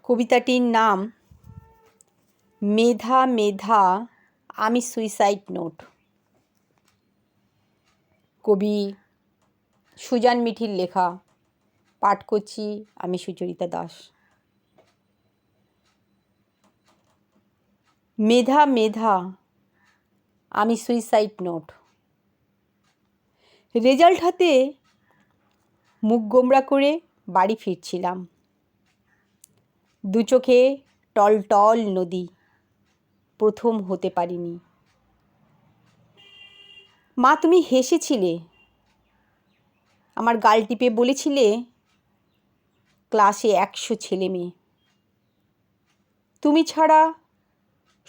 কবিতাটির নাম মেধা মেধা আমি সুইসাইড নোট। কবি সুজান মিঠির লেখা। পাঠ করছি আমি সুচরিতা দাস। মেধা মেধা আমি সুইসাইড নোট। রেজাল্ট হাতে মুখ গোমড়া করে বাড়ি ফিরছিলাম। দু চোখে টলটল নদী, প্রথম হতে পারিনি। মা তুমি হেসেছিলে, আমার গাল টিপে বলেছিলে ক্লাসে 100 ছেলে মেয়ে, তুমি ছাড়া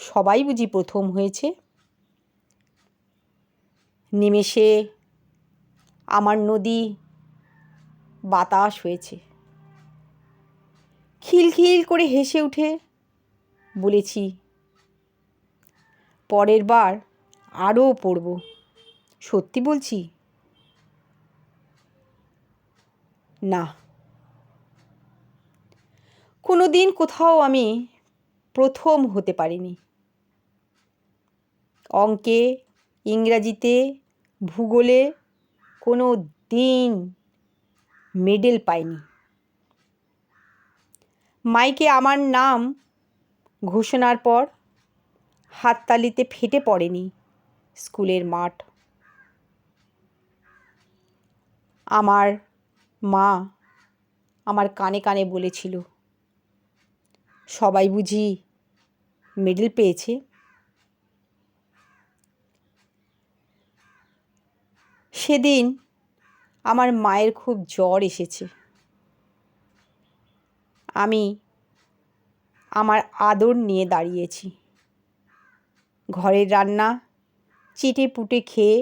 সবাই বুঝি প্রথম হয়েছে। নিমেষে আমার নদী বাতাস হয়েছে। খিলখিল করে হেসে উঠে বলেছি পরের বার আরও পড়ব। সত্যি বলছি। না, কোনো দিন কোথাও আমি প্রথম হতে পারিনি। অঙ্কে, ইংরাজিতে, ভূগোলে কোনো দিন মেডেল পাইনি। মাইকে আমার নাম ঘোষণার পর হাততালিতে ফেটে পড়েনি স্কুলের মাঠ। আমার মা আমার কানে কানে বলেছিল সবাই বুঝি মেডেল পেয়েছে। সেদিন আমার মায়ের খুব জ্বর এসেছে। আমি আমার আদর নিয়ে দাঁড়িয়েছি। ঘরের রান্না চেটে পুটে খেয়ে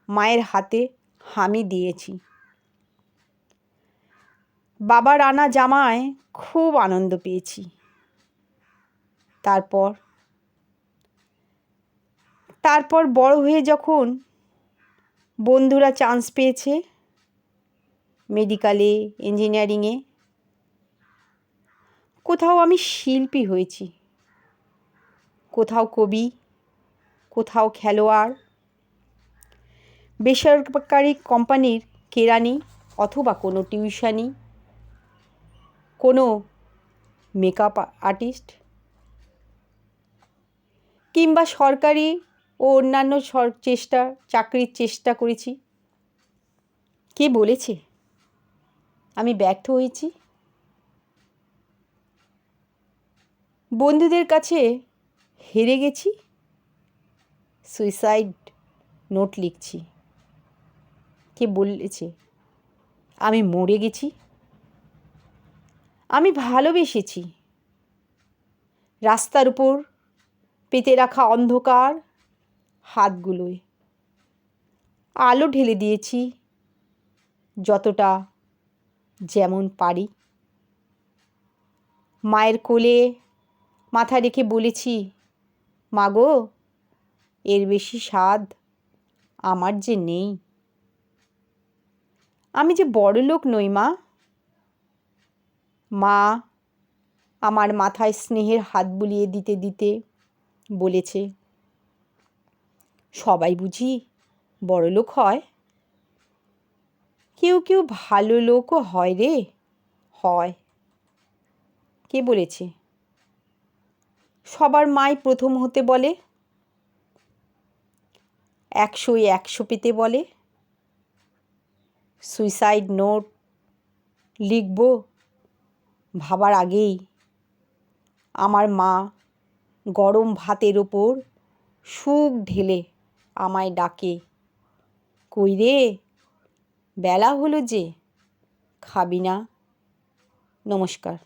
মায়ের হাতে হামি দিয়েছি। বাবার আনা জামায় খুব আনন্দ পেয়েছি। তারপর বড় হয়ে যখন বন্ধুরা চান্স পেয়েছে মেডিকেলে, ইঞ্জিনিয়ারিংয়ে, কোথাও আমি শিল্পী হয়েছি, কোথাও কবি, কোথাও খেলোয়াড়, বেসরকারি কোম্পানির কেরানি অথবা কোনো টিউশনি, কোনো মেকআপ আর্টিস্ট, কিংবা সরকারি ও অন্যান্য চাকরির চেষ্টা করেছি। কে বলেছে আমি ব্যর্থ হয়েছি? বন্ধুদের কাছে হেরে গেছি, সুইসাইড নোট লিখছি। কে বলেছে আমি মরে গেছি? আমি ভালোবেসেছি। রাস্তার উপর পেতে রাখা অন্ধকার হাতগুলোয় আলো ঢেলে দিয়েছি যতটা যেমন পারি। মায়ের কোলে মাথা রেখে বলেছি মা গো, এর বেশি স্বাদ আমার যে নেই। আমি যে বড়লোক নই মা। মা আমার মাথায় স্নেহের হাত বুলিয়ে দিতে দিতে বলেছে সবাই বুঝি বড়লোক হয়? কেউ কেউ ভালো লোকও হয় রে, হয়। কে বলেছে? সবার মাই প্রথম হতে বলে, 100-য় 100 পেতে বলে। সুইসাইড নোট লিখব ভাবার আগেই আমার মা গরম ভাতের ওপর সুখ ঢেলে আমায় ডাকে, কই রে, বেলা হলো যে, খাবি না? নমস্কার।